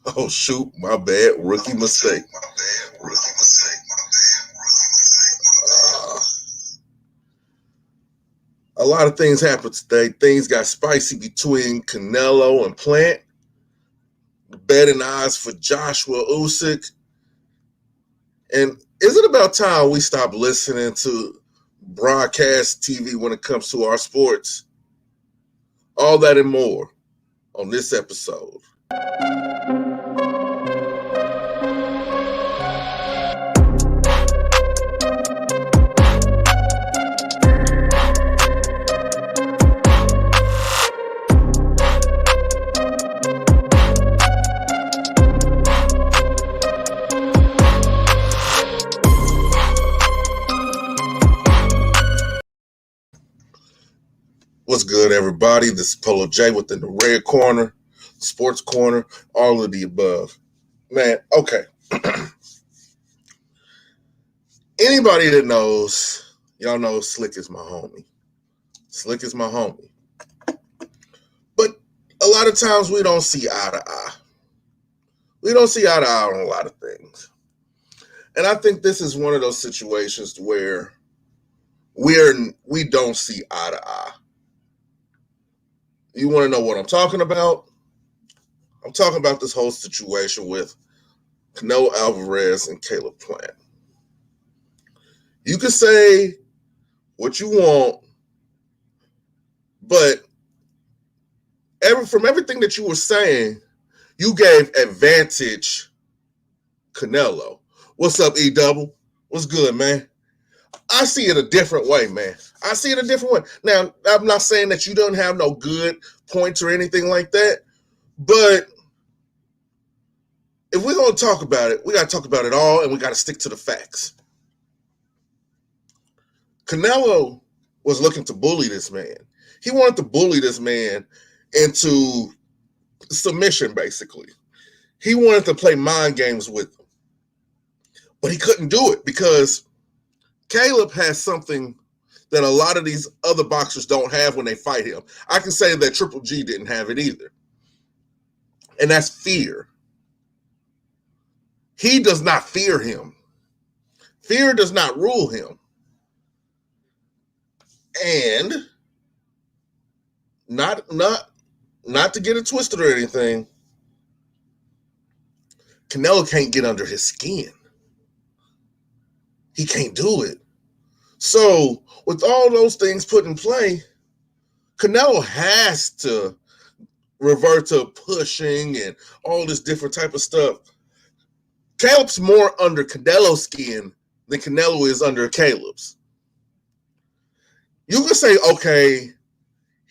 Oh shoot, my bad, rookie mistake. Uh, a lot of things happened today. Things got spicy between Canelo and Plant. Betting odds for Joshua Usyk. And is it about time we stop listening to broadcast TV when it comes to our sports? All that and more on this episode. What's good, everybody? This is Polo J within the red corner, sports corner, all of the above. Man, okay. Anybody that knows, y'all know Slick is my homie. Slick is my homie. But a lot of times we don't see eye to eye. We don't see eye to eye on a lot of things. And I think this is one of those situations where we don't see eye to eye. You want to know what I'm talking about? I'm talking about this whole situation with Canelo Alerez and Caleb Plant. You can say what you want, but from everything that you were saying, you gave advantage Canelo. What's up, E-Double? What's good, man? I see it a different way, man. I see it a different way. Now, I'm not saying that you don't have no good points or anything like that, but if we're going to talk about it, we got to talk about it all, and we got to stick to the facts. Canelo was looking to bully this man. He wanted to bully this man into submission, basically. He wanted to play mind games with him, but he couldn't do it because Caleb has something that a lot of these other boxers don't have when they fight him. I can say that Triple G didn't have it either. And that's fear. He does not fear him. Fear does not rule him. And not to get it twisted or anything, Canelo can't get under his skin. He can't do it. So, with all those things put in play, Canelo has to revert to pushing and all this different type of stuff. Caleb's more under Canelo's skin than Canelo is under Caleb's. You can say, okay,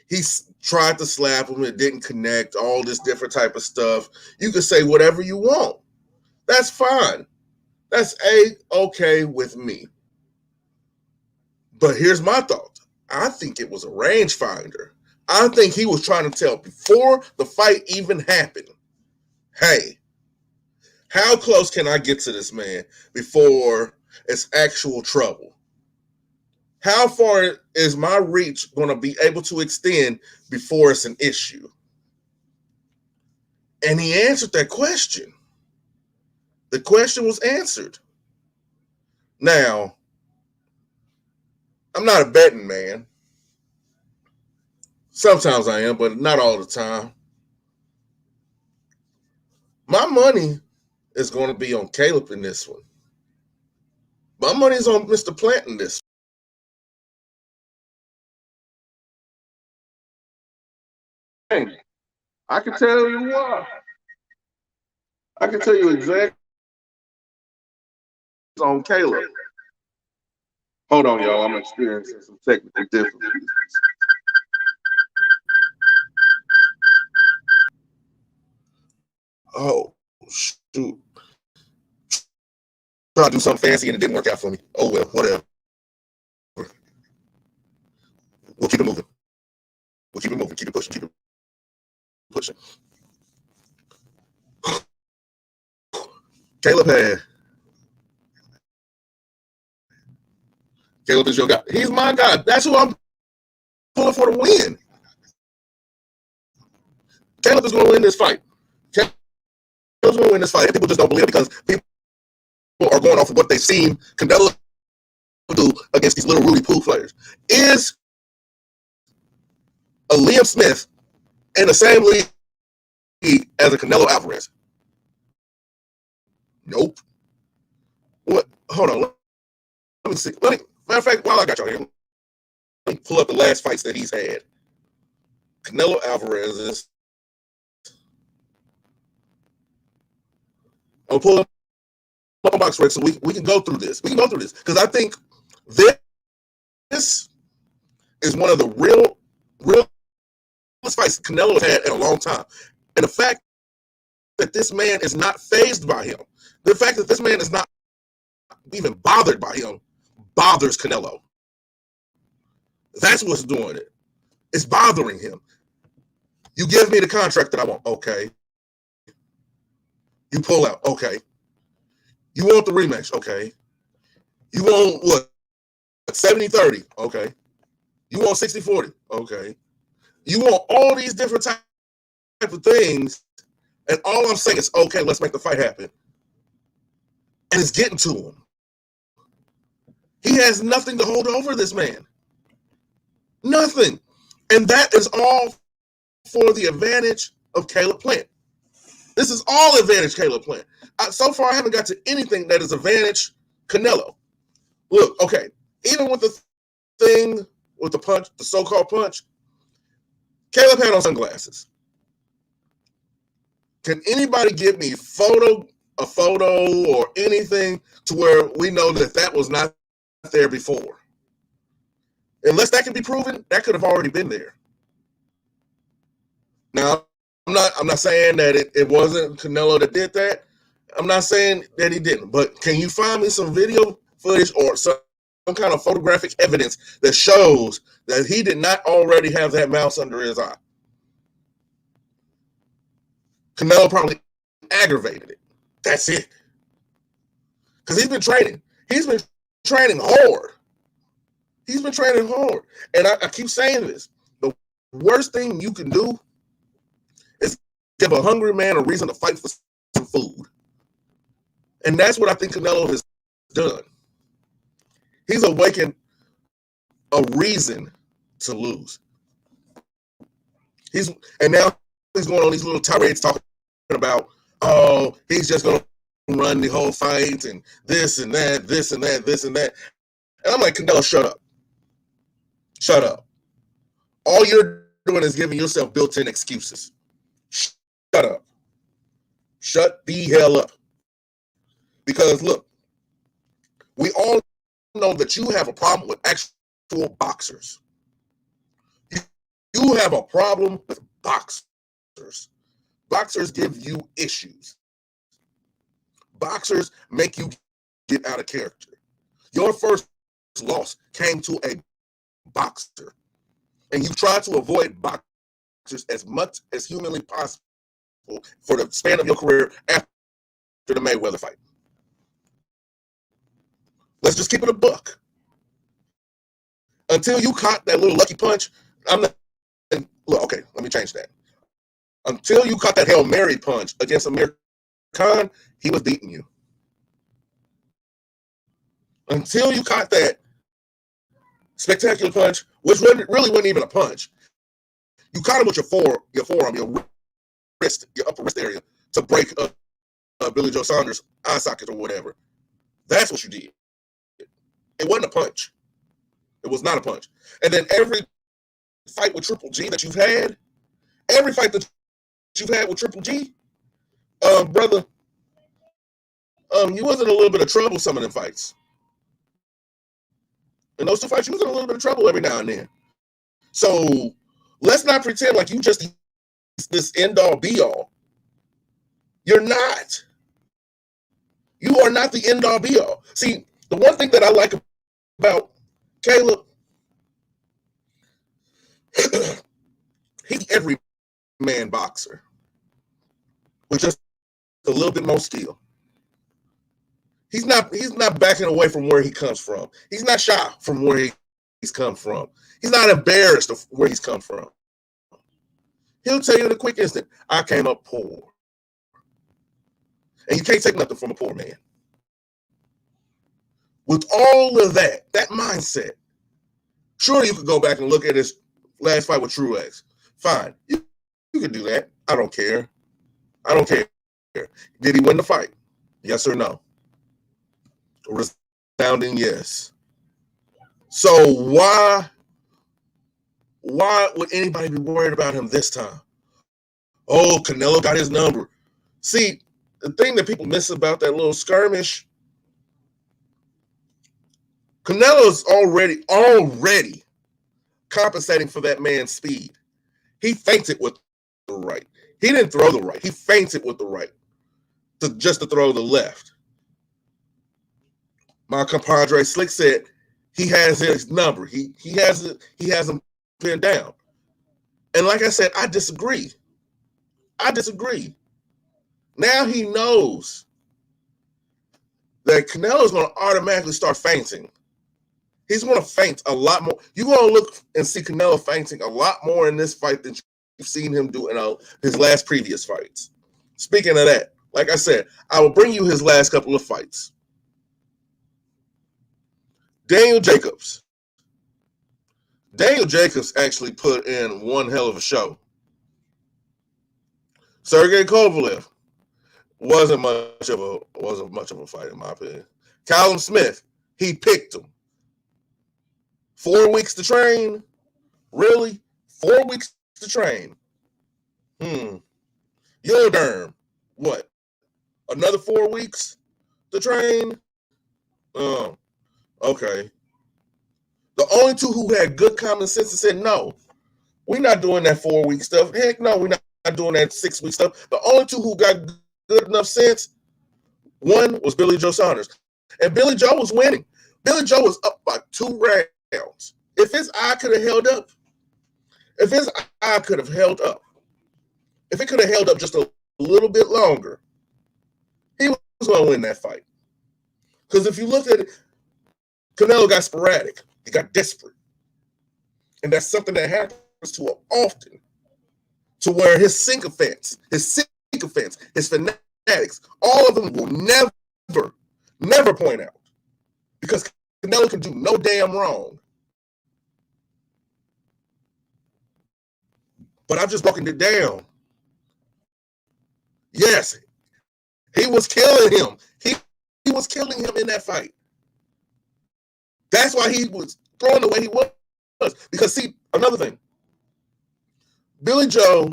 he tried to slap him, it didn't connect, all this different type of stuff. You can say whatever you want. That's fine. That's okay with me. But here's my thought. I think it was a rangefinder. I think he was trying to tell before the fight even happened, hey, how close can I get to this man before it's actual trouble? How far is my reach going to be able to extend before it's an issue? And he answered that question. The question was answered. Now, I'm not a betting man. Sometimes I am, but not all the time. My money is going to be on Caleb in this one. My money's on Mr. Plant in this one. I can tell you why. I can tell you exactly on Caleb. Hold on, y'all. I'm experiencing some technical difficulties. Oh, shoot. Try to do something fancy and it didn't work out for me. Oh, well, whatever. We'll keep it moving. We'll keep it moving. Keep it pushing. Keep it pushing. Caleb is your guy. He's my guy. That's who I'm pulling for the win. Caleb is going to win this fight. going to win this fight. People just don't believe it because people are going off of what they've seen Canelo do against these little Rudy Poo players. Is a Liam Smith in the same league as a Canelo Alvarez? Nope. What? Hold on. Let me see. Matter of fact, while I got y'all here, let me pull up the last fights that he's had. Canelo Alvarez is. I'll pull up box rec so we can go through this. We can go through this because I think this is one of the real fights Canelo has had in a long time. And the fact that this man is not fazed by him, the fact that this man is not even bothered by him, bothers Canelo. That's what's doing it. It's bothering him. You give me the contract that I want. Okay. You pull out. Okay. You want the rematch. Okay. You want what? 70-30. Okay. You want 60-40. Okay. You want all these different types of things. And all I'm saying is, okay, let's make the fight happen. And it's getting to him. He has nothing to hold over this man. Nothing. And that is all for the advantage of Caleb Plant. This is all advantage Caleb Plant. So far, I haven't got to anything that is advantage Canelo. Look, okay, even with the thing, with the punch, the so-called punch, Caleb had on sunglasses. Can anybody give me a photo or anything to where we know that was not there before? Unless that can be proven, that could have already been there. Now, I'm not saying that it wasn't Canelo that did that. I'm not saying that he didn't. But can you find me some video footage or some kind of photographic evidence that shows that he did not already have that mouse under his eye? Canelo probably aggravated it. That's it. Because he's been training. He's been training hard. He's been training hard. And I keep saying this. The worst thing you can do is give a hungry man a reason to fight for some food. And that's what I think Canelo has done. He's awakened a reason to lose. And now he's going on these little tirades talking about, oh, he's just going to run the whole fight and this and that, this and that, this and that. And I'm like, Canelo, shut up. Shut up. All you're doing is giving yourself built-in excuses. Shut up. Shut the hell up. Because, look, we all know that you have a problem with actual boxers. You have a problem with boxers. Boxers give you issues. Boxers make you get out of character. Your first loss came to a boxer. And you try to avoid boxers as much as humanly possible for the span of your career after the Mayweather fight. Let's just keep it a buck. Until you caught that little lucky punch, look, okay, let me change that. Until you caught that Hail Mary punch against Amir Khan, he was beating you. Until you caught that spectacular punch, which really wasn't even a punch. You caught him with your forearm, your wrist, your upper wrist area to break Billy Joe Saunders' eye socket or whatever. That's what you did. It wasn't a punch. It was not a punch. And then every fight with Triple G that you've had, every fight that you've had with Triple G, brother, you was in a little bit of trouble some of them fights. In those two fights, you was in a little bit of trouble every now and then. So let's not pretend like you just this end-all, be-all. You're not. You are not the end-all, be-all. See, the one thing that I like about Caleb, he's every man boxer with just a little bit more skill. He's not backing away from where he comes from. He's not shy from where he's come from. He's not embarrassed of where he's come from. He'll tell you in a quick instant, I came up poor. And you can't take nothing from a poor man. With all of that mindset, sure, you could go back and look at his last fight with Truex. Fine. You can do that. I don't care. I don't care. Did he win the fight? Yes or no? Resounding yes. So why would anybody be worried about him this time? Oh, Canelo got his number. See, the thing that people miss about that little skirmish, Canelo's already compensating for that man's speed. He feinted with the right. He didn't throw the right. He feinted with the right just to throw the left. My compadre Slick said he has his number. He has him pinned down. And like I said, I disagree. Now he knows that Canelo's going to automatically start feinting. He's going to feint a lot more. You're going to look and see Canelo feinting a lot more in this fight than you've seen him do in his last previous fights. Speaking of that, like I said, I will bring you his last couple of fights. Daniel Jacobs actually put in one hell of a show. Sergey Kovalev wasn't much of a fight in my opinion. Callum Smith, he picked him. 4 weeks to train? Really? 4 weeks to train? Yoderm, what? Another 4 weeks to train? Okay. The only two who had good common sense and said, no, we're not doing that 4 week stuff. Heck no, we're not doing that 6 week stuff. The only two who got good enough sense, one was Billy Joe Saunders. And Billy Joe was winning. Billy Joe was up by 2 rounds. If his eye could have held up, if it could have held up just a little bit longer, he was going to win that fight. Because if you look at it, Canelo got sporadic. He got desperate. And that's something that happens to him often, to where his sycophants, his fanatics, all of them will never point out. Because Canelo can do no damn wrong. But I've just broken it down. Yes, he was killing him. He was killing him in that fight. That's why he was throwing the way he was. Because, see, another thing. Billy Joe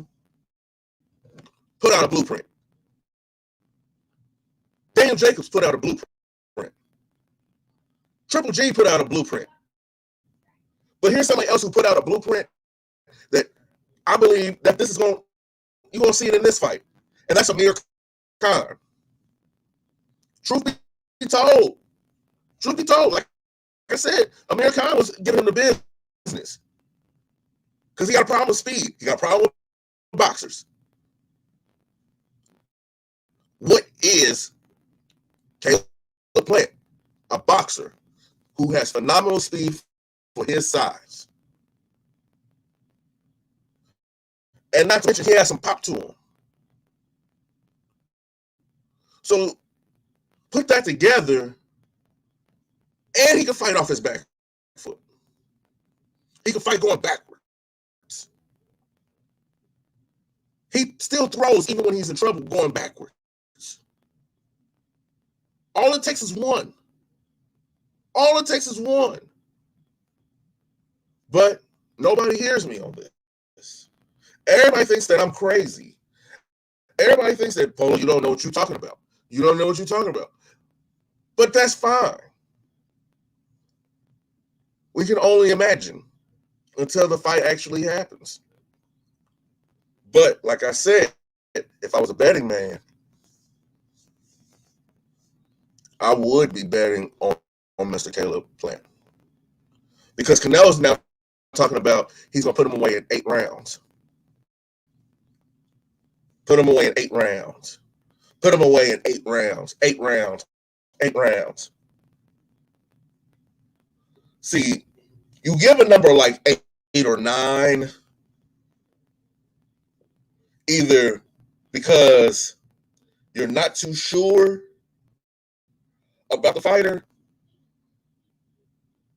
put out a blueprint. Daniel Jacobs put out a blueprint. Triple G put out a blueprint. But here's somebody else who put out a blueprint that I believe that you're going to see it in this fight. And that's Amir Khan. Truth be told, like I said, Amir Khan was giving him the business. Because he got a problem with speed. He got a problem with boxers. What is Caleb Plant? A boxer who has phenomenal speed for his size. And not to mention, he has some pop to him. So put that together, and he can fight off his back foot. He can fight going backwards. He still throws even when he's in trouble going backwards. All it takes is one. But nobody hears me on this. Everybody thinks that I'm crazy. Everybody thinks that, Polo, you don't know what you're talking about. But that's fine. We can only imagine until the fight actually happens. But like I said, if I was a betting man, I would be betting on Mr. Caleb Plant. Because Canelo's now talking about he's going to put him away in 8 rounds. Put him away in 8 rounds. 8 rounds. See, you give a number like 8 or 9, either because you're not too sure about the fighter,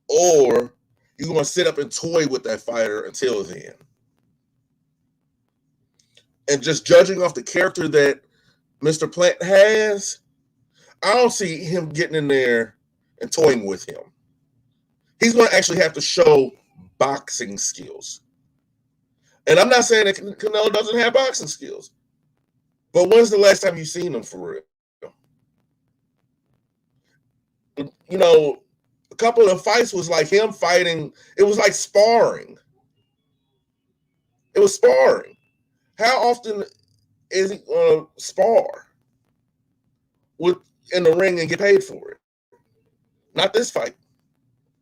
or you're going to sit up and toy with that fighter until then. And just judging off the character that Mr. Plant has, I don't see him getting in there and toying with him. He's going to actually have to show boxing skills. And I'm not saying that Canelo doesn't have boxing skills, but when's the last time you've seen him for real? You know, a couple of fights was like him fighting. It was like sparring. It was sparring. How often is he going to spar in the ring and get paid for it? Not this fight.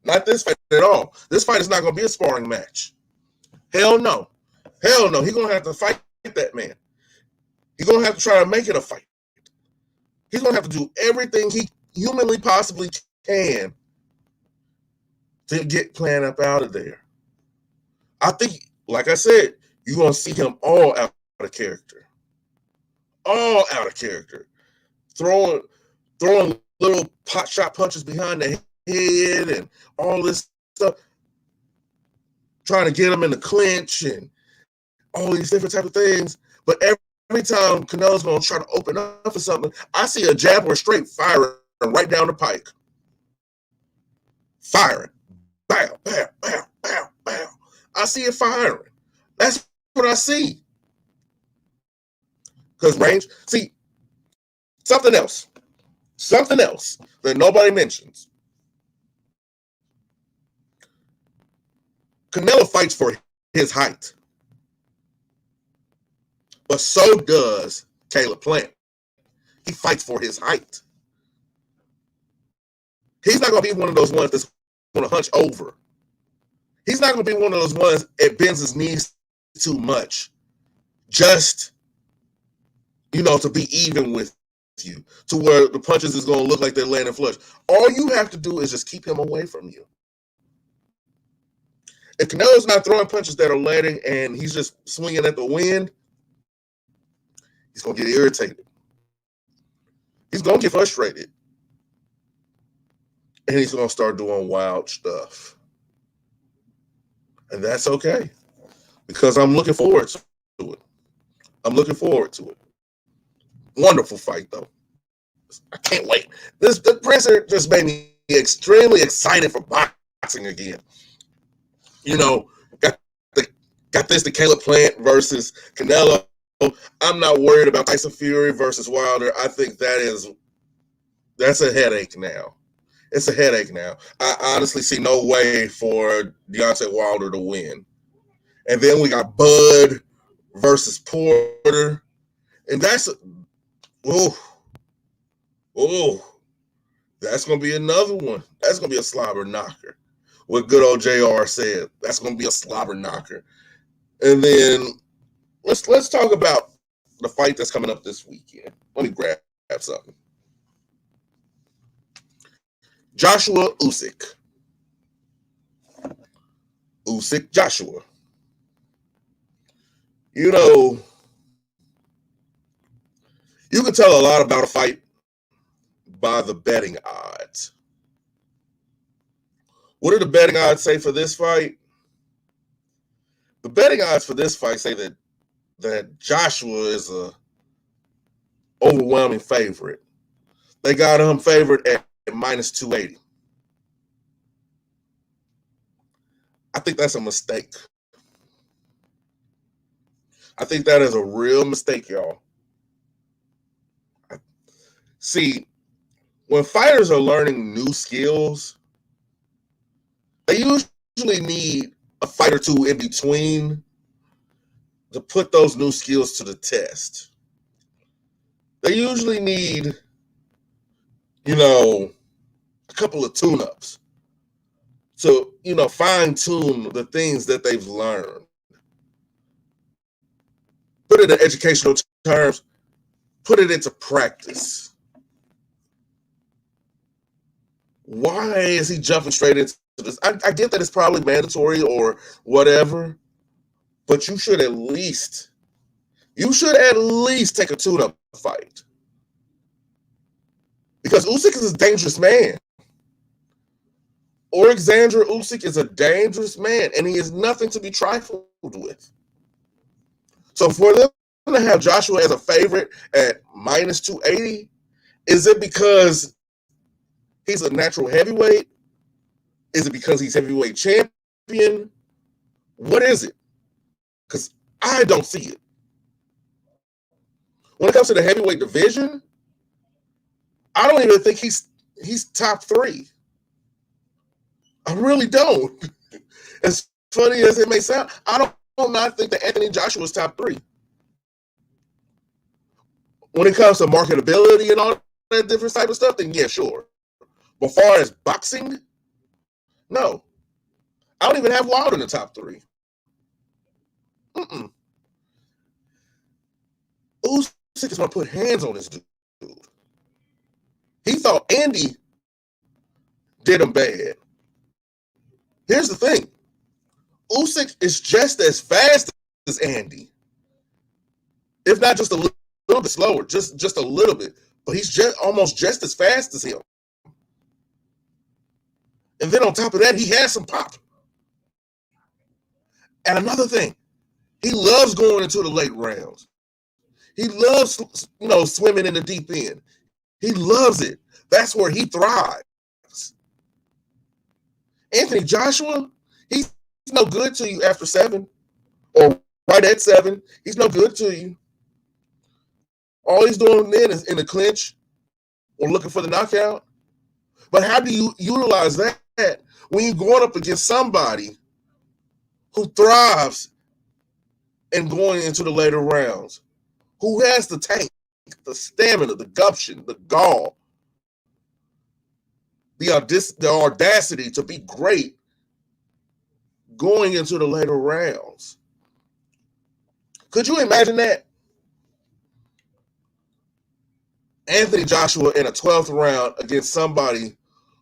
Not this fight at all. This fight is not going to be a sparring match. Hell no. Hell no. He's going to have to fight that man. He's going to have to try to make it a fight. He's going to have to do everything he humanly possibly can to get Plant up out of there. I think, like I said, you're going to see him all out of character. All out of character. Throwing little pot shot punches behind the head and all this stuff. Trying to get him in the clinch and all these different type of things. But every time Canelo's going to try to open up for something, I see a jab or a straight firing right down the pike. Firing. Bow, bow, bow, bow, bow. I see it firing. That's what I see. Because range, see, something else that nobody mentions. Canelo fights for his height. But so does Caleb Plant. He fights for his height. He's not going to be one of those ones that's going to hunch over. He's not going to be one of those ones that bends his knees too much. Just, to be even with you, to where the punches is going to look like they're landing flush. All you have to do is just keep him away from you. If Canelo's not throwing punches that are landing and he's just swinging at the wind, he's going to get irritated. He's going to get frustrated. And he's going to start doing wild stuff. And that's okay. Because I'm looking forward to it. I'm looking forward to it. Wonderful fight, though. I can't wait. The presser just made me extremely excited for boxing again. Got this to Caleb Plant versus Canelo. I'm not worried about Tyson Fury versus Wilder. I think that's a headache now. It's a headache now. I honestly see no way for Deontay Wilder to win. And then we got Bud versus Porter. And that's that's going to be another one. That's going to be a slobber knocker. What good old JR said, that's going to be a slobber knocker. And then let's talk about the fight that's coming up this weekend. Let me grab something. Joshua Usyk. Usyk Joshua. You can tell a lot about a fight by the betting odds. What do the betting odds say for this fight? The betting odds for this fight say that Joshua is a overwhelming favorite. They got him favored at minus 280. I think that's a mistake. I think that is a real mistake, y'all. See, when fighters are learning new skills, they usually need a fight or two in between to put those new skills to the test. They usually need, a couple of tune-ups to, fine-tune the things that they've learned. Put it in educational terms, put it into practice. Why is he jumping straight into this? I get that it's probably mandatory or whatever, but you should at least take a tune-up fight. because Usyk is a dangerous man. Alexander Usyk is a dangerous man, and he is nothing to be trifled with. So for them to have Joshua as a favorite at minus 280, is it because he's a natural heavyweight? Is it because he's heavyweight champion? What is it? Because I don't see it. When it comes to the heavyweight division, I don't even think he's top three. I really don't. As funny as it may sound, I don't not think that Anthony Joshua is top three. When it comes to marketability and all that different type of stuff, then yeah, sure. But far as boxing, no. I don't even have Wilder in the top three. Usyk is going to put hands on this dude. He thought Andy did him bad. Here's the thing. Usyk is just as fast as Andy. If not just a little bit slower, just a little bit. But he's almost just as fast as him. And then on top of that, he has some pop. And another thing, he loves going into the late rounds. He loves, swimming in the deep end. He loves it. That's where he thrives. Anthony Joshua, he's no good to you after 7 or right at 7. He's no good to you. All he's doing then is in the clinch or looking for the knockout. But how do you utilize that when you're going up against somebody who thrives in going into the later rounds, who has the tank, the stamina, the gumption, the gall, the audacity to be great going into the later rounds? Could you imagine that? Anthony Joshua in a 12th round against somebody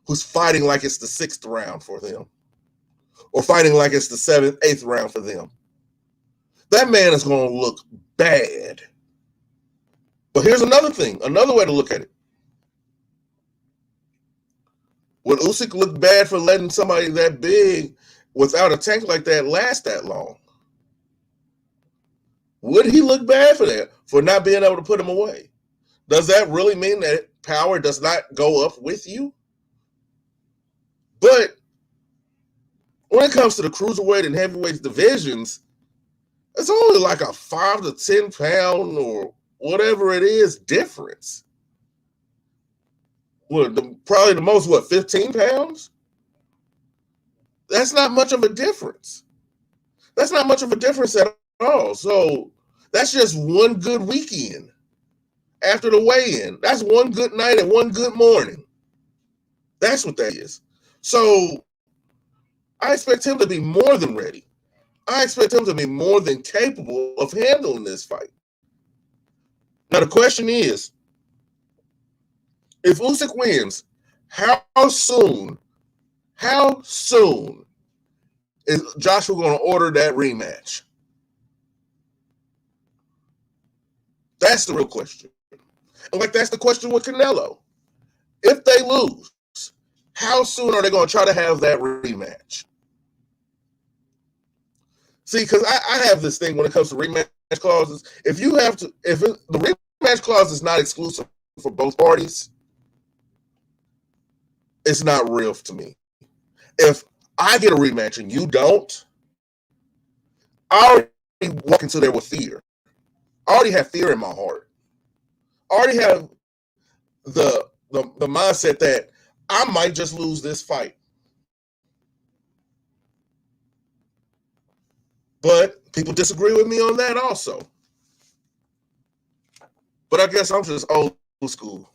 who's fighting like it's the 6th round for them, or fighting like it's the 7th, 8th round for them. That man is going to look bad. But here's another thing, another way to look at it. Would Usyk look bad for letting somebody that big without a tank like that last that long? Would he look bad for that, for not being able to put him away? Does that really mean that power does not go up with you? But when it comes to the cruiserweight and heavyweight divisions, it's only like a 5 to 10 pound or whatever it is difference. Well, probably the most, 15 pounds? That's not much of a difference. That's not much of a difference at all. So that's just one good weekend after the weigh-in. That's one good night and one good morning. That's what that is. So I expect him to be more than ready. I expect him to be more than capable of handling this fight. Now, the question is, if Usyk wins, how soon is Joshua going to order that rematch? That's the real question. And that's the question with Canelo. If they lose, how soon are they going to try to have that rematch? See, because I have this thing when it comes to rematch clauses. If the rematch clause is not exclusive for both parties, it's not real to me. If I get a rematch and you don't, I already walk into there with fear. I already have fear in my heart. I already have the mindset that I might just lose this fight. But people disagree with me on that also. But I guess I'm just old school.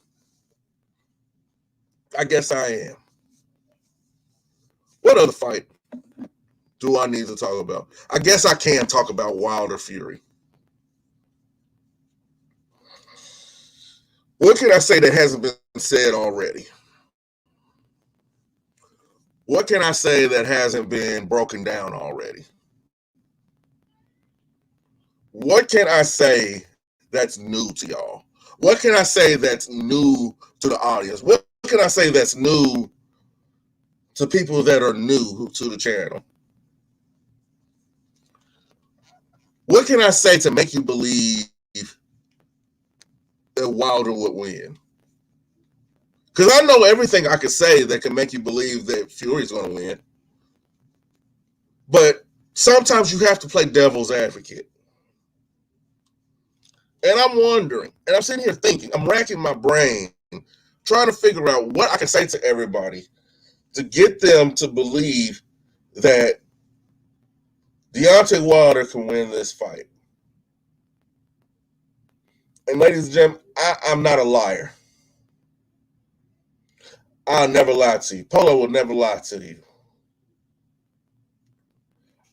I guess I am. What other fight do I need to talk about? I guess I can talk about Wilder Fury. What can I say that hasn't been said already? What can I say that hasn't been broken down already? What can I say that's new to y'all? What can I say that's new to the audience? What can I say that's new to people that are new to the channel? What can I say to make you believe that Wilder would win? Because I know everything I could say that can make you believe that Fury's going to win. But sometimes you have to play devil's advocate. And I'm wondering, and I'm sitting here thinking, I'm racking my brain, trying to figure out what I can say to everybody to get them to believe that Deontay Wilder can win this fight. And ladies and gentlemen, I'm not a liar. I'll never lie to you. Polo will never lie to you.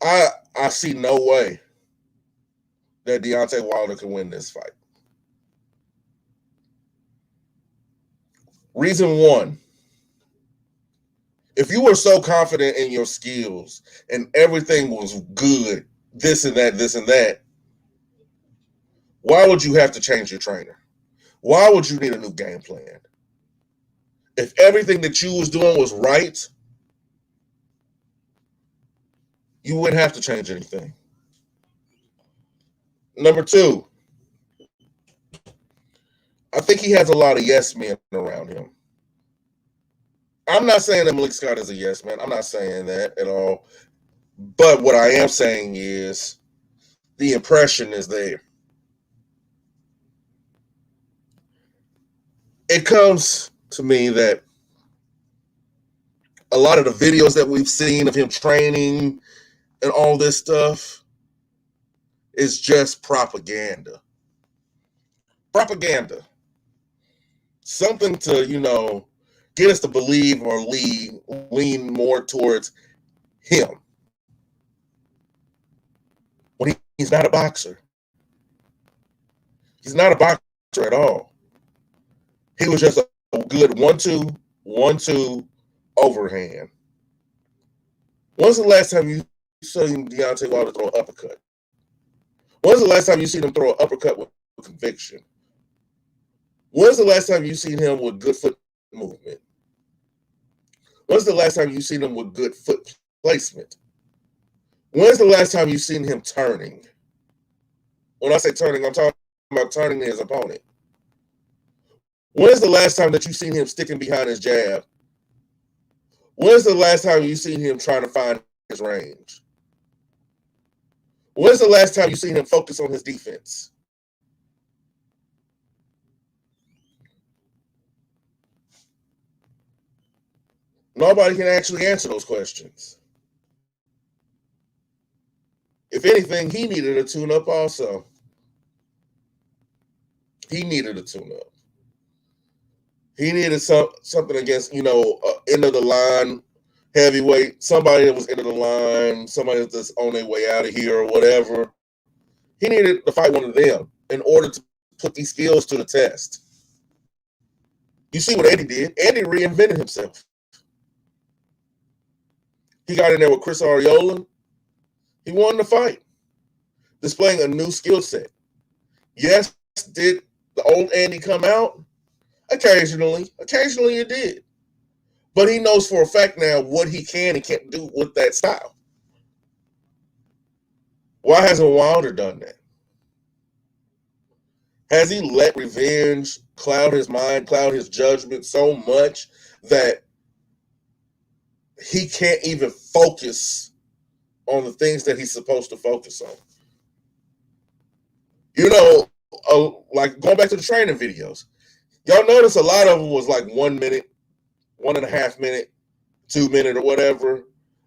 I see no way that Deontay Wilder can win this fight. Reason one, if you were so confident in your skills and everything was good, this and that, why would you have to change your trainer? Why would you need a new game plan? If everything that you was doing was right, you wouldn't have to change anything. Number two, I think he has a lot of yes men around him. I'm not saying that Malik Scott is a yes man. I'm not saying that at all. But what I am saying is the impression is there. It comes to me that a lot of the videos that we've seen of him training and all this stuff is just propaganda. Propaganda. Something to, get us to believe or lean more towards him. When he's not a boxer. He's not a boxer at all. He was just a good 1-2 overhand. When's the last time you saw Deontay Wilder throw an uppercut? When's the last time you seen him throw an uppercut with conviction? When's the last time you seen him with good foot movement? When's the last time you seen him with good foot placement? When's the last time you seen him turning? When I say turning, I'm talking about turning his opponent. When's the last time that you seen him sticking behind his jab? When's the last time you seen him trying to find his range? When's the last time you seen him focus on his defense? Nobody can actually answer those questions. If anything, he needed a tune-up also. He needed a tune-up. He needed something against, end of the line heavyweight, somebody that was end of the line, somebody that's on their way out of here or whatever. He needed to fight one of them in order to put these skills to the test. You see what Andy did? Andy reinvented himself. He got in there with Chris Arreola. He won the fight, displaying a new skill set. Yes, did the old Andy come out? Occasionally it did. But he knows for a fact now what he can and can't do with that style. Why hasn't Wilder done that? Has he let revenge cloud his mind, cloud his judgment so much that he can't even focus on the things that he's supposed to focus on? Like going back to the training videos, y'all notice a lot of them was like 1 minute, 1.5 minute, 2 minute or whatever.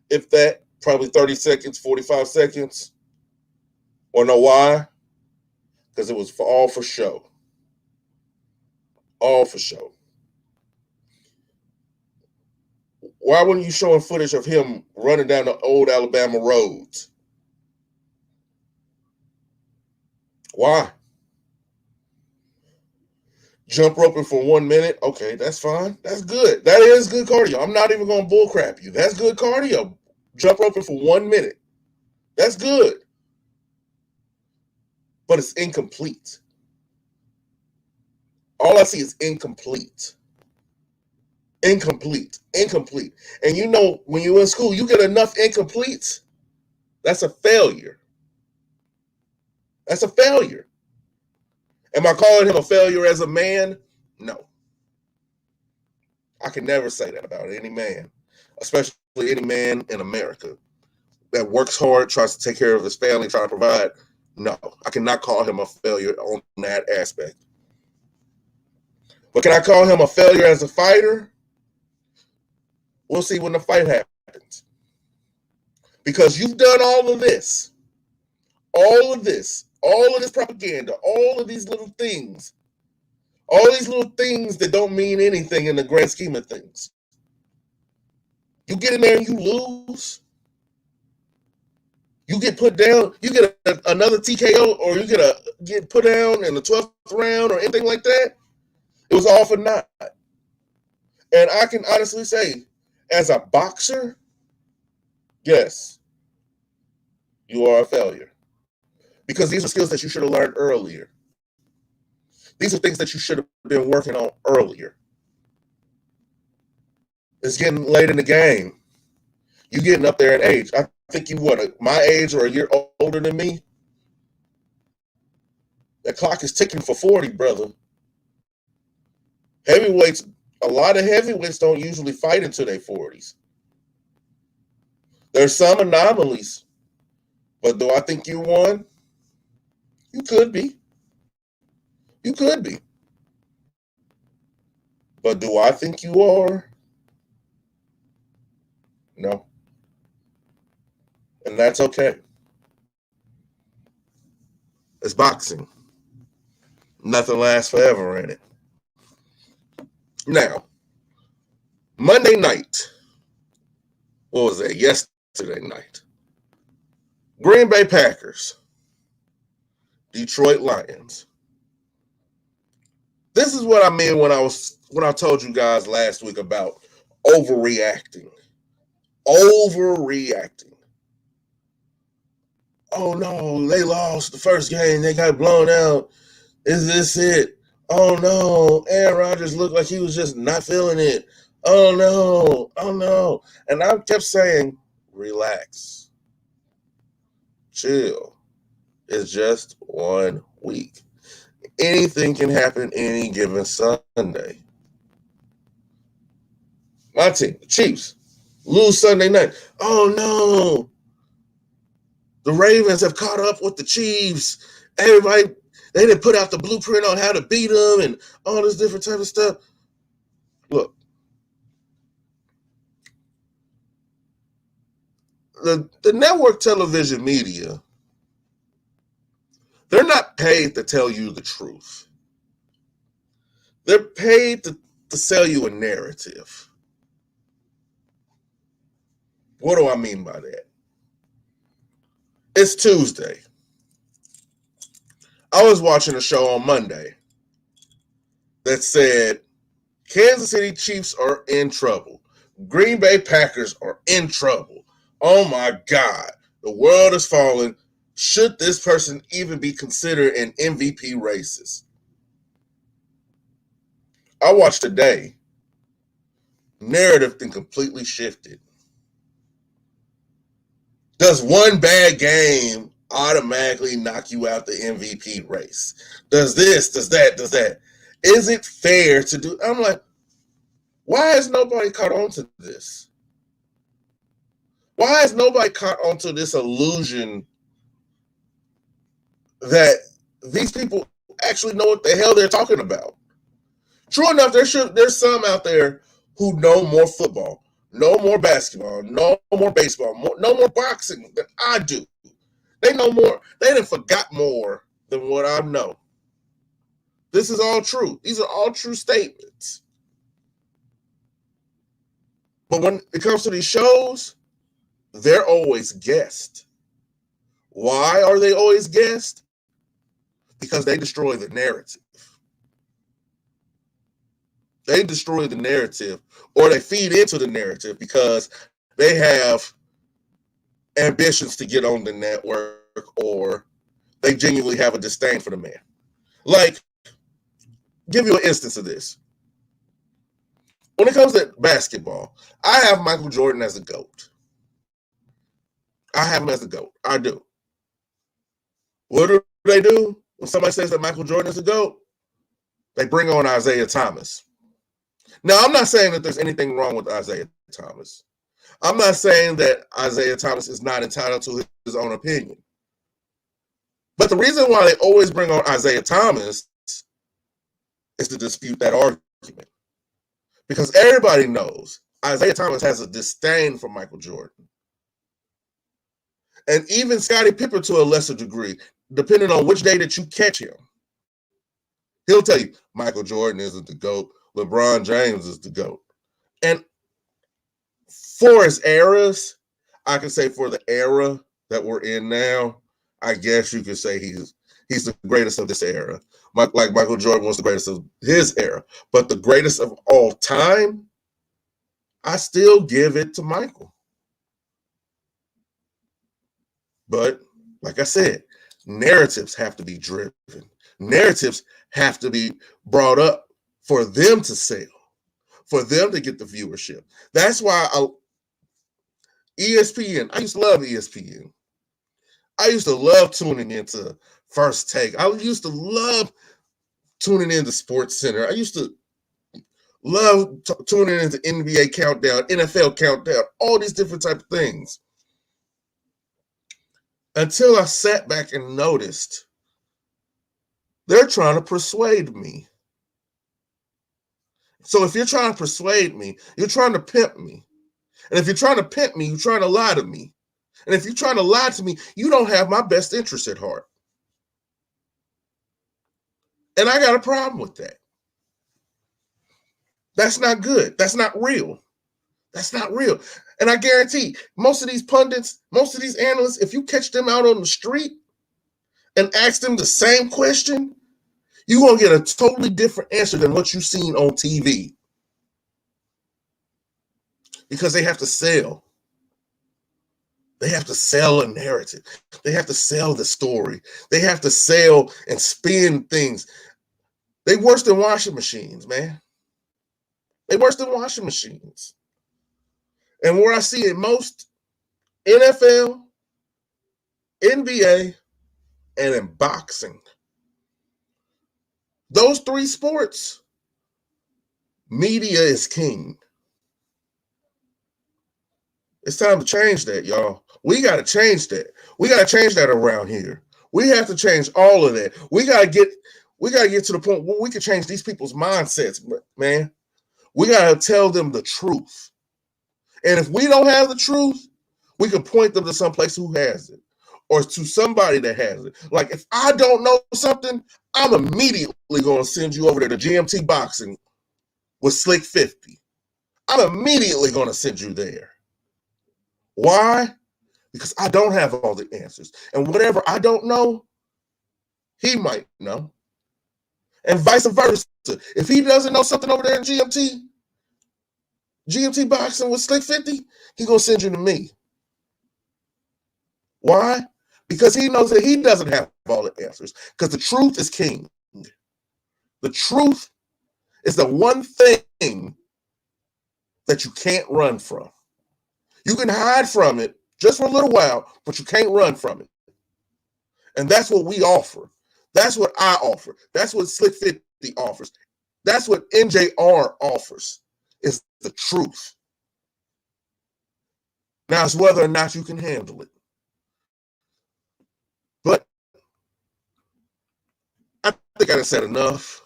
If that, probably 30 seconds, 45 seconds. Or know why? Because it was all for show. All for show. Why weren't you showing footage of him running down the old Alabama roads? Why? Jump roping for 1 minute? Okay, that's fine. That's good. That is good cardio. I'm not even going to bullcrap you. That's good cardio. Jump roping for 1 minute. That's good. But it's incomplete. All I see is incomplete. Incomplete. And you know, when you're in school, you get enough incompletes, that's a failure. That's a failure. Am I calling him a failure as a man? No. I can never say that about any man, especially any man in America that works hard, tries to take care of his family, trying to provide. No, I cannot call him a failure on that aspect. But can I call him a failure as a fighter? We'll see when the fight happens. Because you've done all of this, all of this propaganda, all of these little things, that don't mean anything in the grand scheme of things. You get in there and you lose. You get put down. You get another TKO, or you get put down in the 12th round, or anything like that. It was all for naught. And I can honestly say, as a boxer, yes, you are a failure. Because these are skills that you should have learned earlier. These are things that you should have been working on earlier. It's getting late in the game. You getting up there in age. I think you my age or a year older than me. The clock is ticking for 40, brother. Heavyweights, a lot of heavyweights don't usually fight until their 40s. There's some anomalies, but do I think you won? You could be. You could be. But do I think you are? No. And that's okay. It's boxing. Nothing lasts forever in it. Now, Monday night. What was that? Yesterday night. Green Bay Packers. Detroit Lions. This is what I mean when I told you guys last week about overreacting. Overreacting. Oh no, they lost the first game. They got blown out. Is this it? Oh no, Aaron Rodgers looked like he was just not feeling it. Oh no. And I kept saying, relax. Chill. It's just 1 week. Anything can happen any given Sunday. My team, the Chiefs, lose Sunday night. Oh no. The Ravens have caught up with the Chiefs. Everybody, they didn't put out the blueprint on how to beat them and all this different type of stuff. Look, the network television media, they're not paid to tell you the truth. They're paid to sell you a narrative. What do I mean by that? It's Tuesday. I was watching a show on Monday that said Kansas City Chiefs are in trouble. Green Bay Packers are in trouble. Oh my God. The world is falling. Should this person even be considered in MVP races? I watched today. Narrative then completely shifted. Does one bad game automatically knock you out the MVP race? Does this, does that? Is it fair to do? I'm like, why has nobody caught on to this? Why has nobody caught on to this illusion that these people actually know what the hell they're talking about? True enough, there's some out there who know more football, know more basketball, know more baseball, know more boxing than I do. They know more. They done forgot more than what I know. This is all true. These are all true statements. But when it comes to these shows, they're always guessed. Why are they always guessed? Because they destroy the narrative. They destroy the narrative, or they feed into the narrative because they have ambitions to get on the network, or they genuinely have a disdain for the man. Like, give you an instance of this. when it comes to basketball, I have Michael Jordan as a GOAT. I have him as a GOAT. I do. What do they do when somebody says that Michael Jordan is a GOAT? They bring on Isaiah Thomas. Now, I'm not saying that there's anything wrong with Isaiah Thomas. I'm not saying that Isaiah Thomas is not entitled to his own opinion. But the reason why they always bring on Isaiah Thomas is to dispute that argument. Because everybody knows Isaiah Thomas has a disdain for Michael Jordan. And even Scottie Pippen to a lesser degree, depending on which day that you catch him. He'll tell you, Michael Jordan isn't the GOAT. LeBron James is the GOAT. And for his eras, I can say for the era that we're in now, I guess you could say he's the greatest of this era. Like Michael Jordan was the greatest of his era. But the greatest of all time, I still give it to Michael. But like I said, narratives have to be driven. Narratives have to be brought up for them to sell, for them to get the viewership. That's why ESPN, I used to love ESPN. I used to love tuning into First Take. I used to love tuning into Sports Center. I used to love tuning into NBA Countdown, NFL Countdown, all these different type of things. Until I sat back and noticed they're trying to persuade me. So if you're trying to persuade me, you're trying to pimp me. And if you're trying to pimp me, you're trying to lie to me. And if you're trying to lie to me, you don't have my best interest at heart. And I got a problem with that. That's not good. That's not real. That's not real. And I guarantee most of these pundits, most of these analysts, if you catch them out on the street and ask them the same question, you're going to get a totally different answer than what you've seen on TV. Because they have to sell. They have to sell a narrative. They have to sell the story. They have to sell and spin things. They worse than washing machines, man. They worse than washing machines. And where I see it most, NFL, NBA, and in boxing. Those three sports, media is king. It's time to change that, y'all. We got to change that. We got to change that around here. We have to change all of that. We got to get to the point where we can change these people's mindsets, man. We got to tell them the truth. And if we don't have the truth, we can point them to someplace who has it or to somebody that has it. Like if I don't know something, I'm immediately going to send you over there to GMT Boxing with Slick 50. I'm immediately going to send you there. Why? Because I don't have all the answers. And whatever I don't know, he might know. And vice versa. If he doesn't know something over there in GMT Boxing with Slick 50, he's going to send you to me. Why? Because he knows that he doesn't have all the answers. Because the truth is king. The truth is the one thing that you can't run from. You can hide from it just for a little while, but you can't run from it. And that's what we offer. That's what I offer. That's what Slick 50 offers. That's what NJR offers, is the truth. Now it's whether or not you can handle it. But I think I done said enough.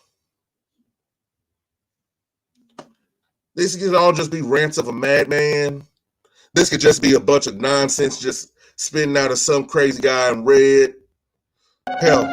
This could all just be rants of a madman. This could just be a bunch of nonsense just spitting out of some crazy guy in red. Hell,